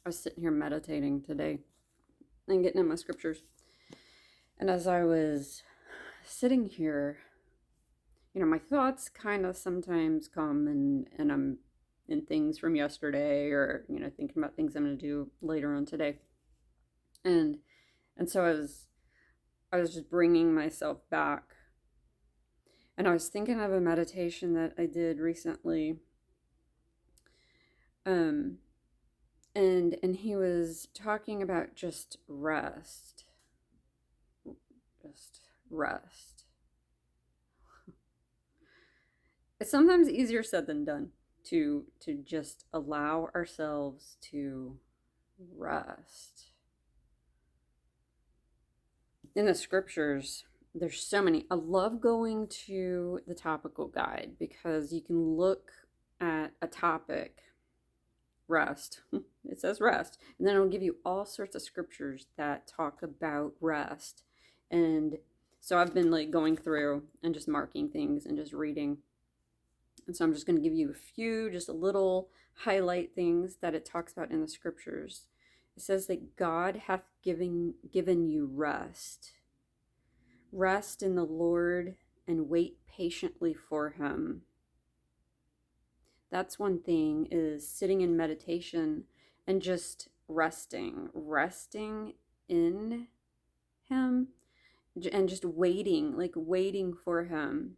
I was sitting here meditating today and getting in my scriptures. And as I was sitting here, my thoughts kind of sometimes come and I'm in things from yesterday or, thinking about things I'm going to do later on today. And and so I was just bringing myself back. And I was thinking of a meditation that I did recently. Um and he was talking about just rest. Just rest. It's sometimes easier said than done to just allow ourselves to rest. In the scriptures, there's so many. I love going to the topical guide because you can look at a topic, rest. It says rest, and then it'll give you all sorts of scriptures that talk about rest. And so I've been like going through and just marking things and just reading. And so I'm just going to give you a few, just a little highlight things that it talks about in the scriptures. It says that God hath given you rest. Rest in the Lord and wait patiently for him. That's one thing, is sitting in meditation and just resting in him and just waiting for him.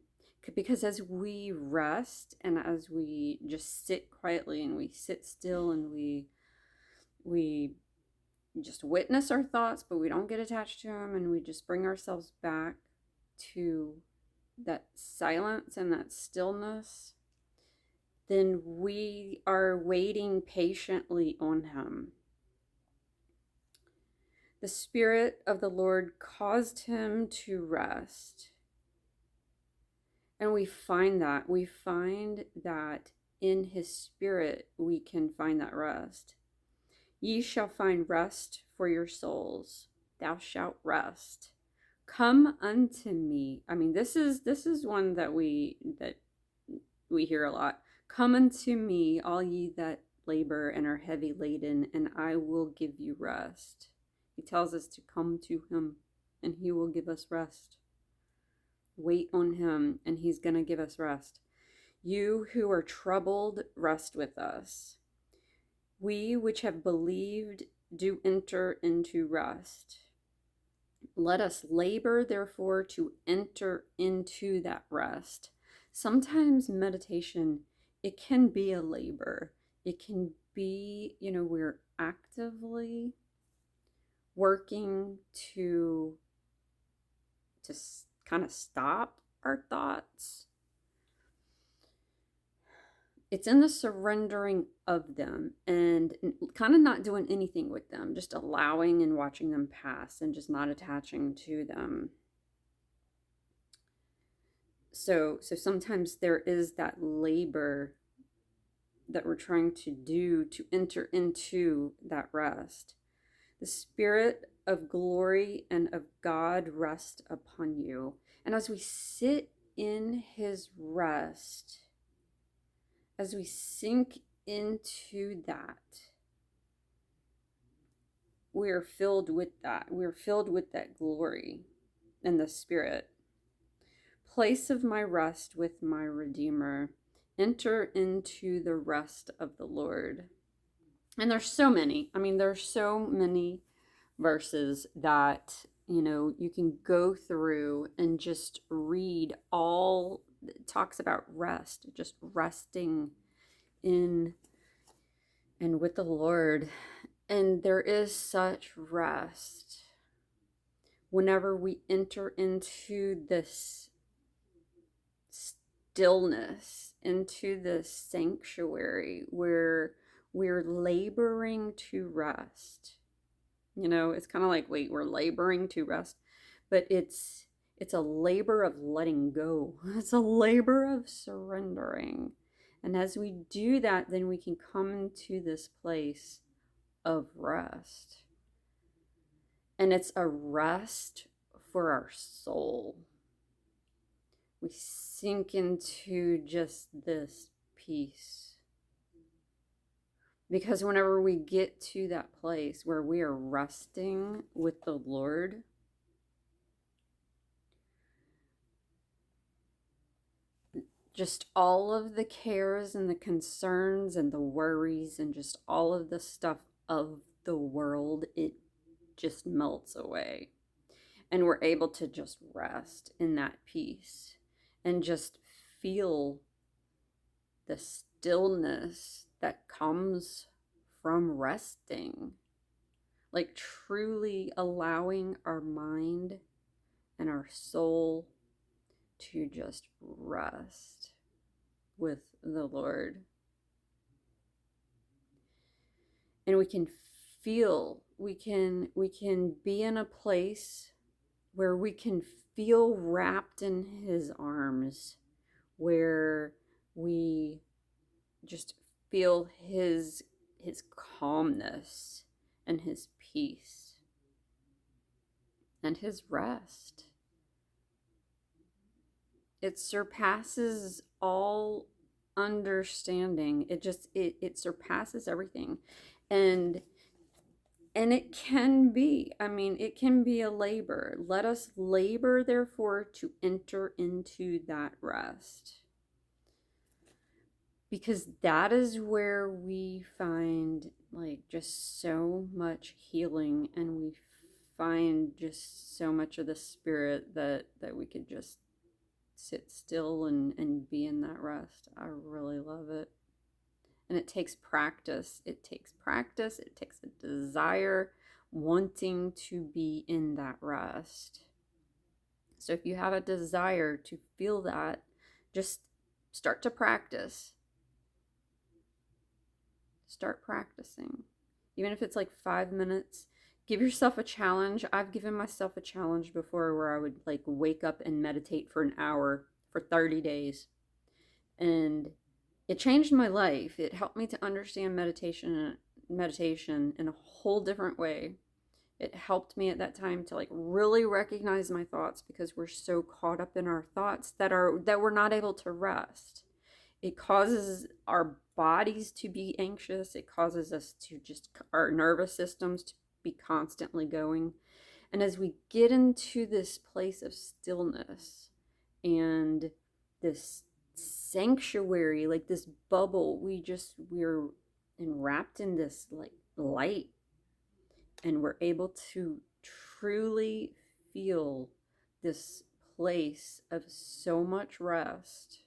Because as we rest and as we just sit quietly and we sit still and we just witness our thoughts, but we don't get attached to them, and we just bring ourselves back to that silence and that stillness, then we are waiting patiently on him. The Spirit of the Lord caused him to rest. And we find that in his Spirit we can find that rest. Ye shall find rest for your souls. Thou shalt rest. Come unto me. I mean, this is one that we hear a lot. Come unto me, all ye that labor and are heavy laden, and I will give you rest. He tells us to come to him, and he will give us rest. Wait on him, and he's going to give us rest. You who are troubled, rest with us. We which have believed do enter into rest. Let us labor, therefore, to enter into that rest. Sometimes meditation, it can be a labor. It can be, we're actively working to kind of stop our thoughts. It's in the surrendering of them and kind of not doing anything with them, just allowing and watching them pass and just not attaching to them. So sometimes there is that labor that we're trying to do to enter into that rest. The Spirit of glory and of God rest upon you. And as we sit in his rest, as we sink into that, we're filled with that. We're filled with that glory and the Spirit. Place of my rest with my Redeemer. Enter into the rest of the Lord. And there's so many. There's so many verses that, you can go through and just read all. It talks about rest, just resting in and with the Lord. And there is such rest whenever we enter into this stillness, into this sanctuary where we're laboring to rest. It's kind of like, wait, we're laboring to rest, but it's a labor of letting go. It's a labor of surrendering. And as we do that, then we can come into this place of rest. And it's a rest for our soul. We sink into just this peace. Because whenever we get to that place where we are resting with the Lord, just all of the cares and the concerns and the worries and just all of the stuff of the world, it just melts away. And we're able to just rest in that peace and just feel the stillness that comes from resting. Like truly allowing our mind and our soul to just rest with the Lord. And we can feel, we can be in a place where we can feel wrapped in his arms, where we just feel his calmness and his peace and his rest. It surpasses all understanding. It surpasses everything. And it can be, I mean, it can be a labor. Let us labor, therefore, to enter into that rest. Because that is where we find like just so much healing, and we find just so much of the spirit that we could just sit still and be in that rest. I really love it. And it takes practice. It takes practice. It takes a desire, wanting to be in that rest. So if you have a desire to feel that, just start to practice. Start practicing. Even if it's like 5 minutes, give yourself a challenge. I've given myself a challenge before where I would like wake up and meditate for an hour for 30 days. And it changed my life. It helped me to understand meditation in a whole different way. It helped me at that time to like really recognize my thoughts, because we're so caught up in our thoughts that we're not able to rest. It causes our bodies to be anxious. It causes us to just, our nervous systems to be constantly going. And as we get into this place of stillness and this sanctuary, like this bubble, we're enwrapped in this like light, and we're able to truly feel this place of so much rest.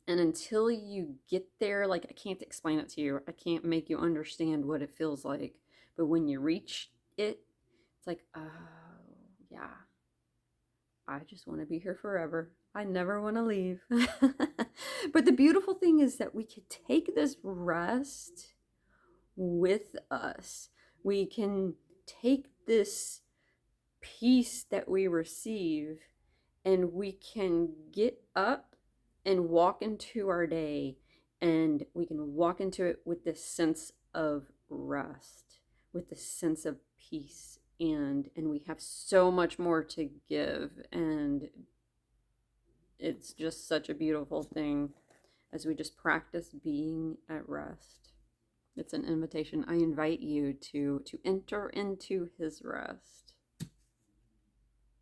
And until you get there, like, I can't explain it to you. I can't make you understand what it feels like. But when you reach it, it's like, oh, yeah, I just want to be here forever. I never want to leave. But the beautiful thing is that we could take this rest with us. We can take this peace that we receive, and we can get up and walk into our day, and we can walk into it with this sense of rest, with this sense of peace, and we have so much more to give. And it's just such a beautiful thing as we just practice being at rest. It's an invitation. I invite you to enter into his rest.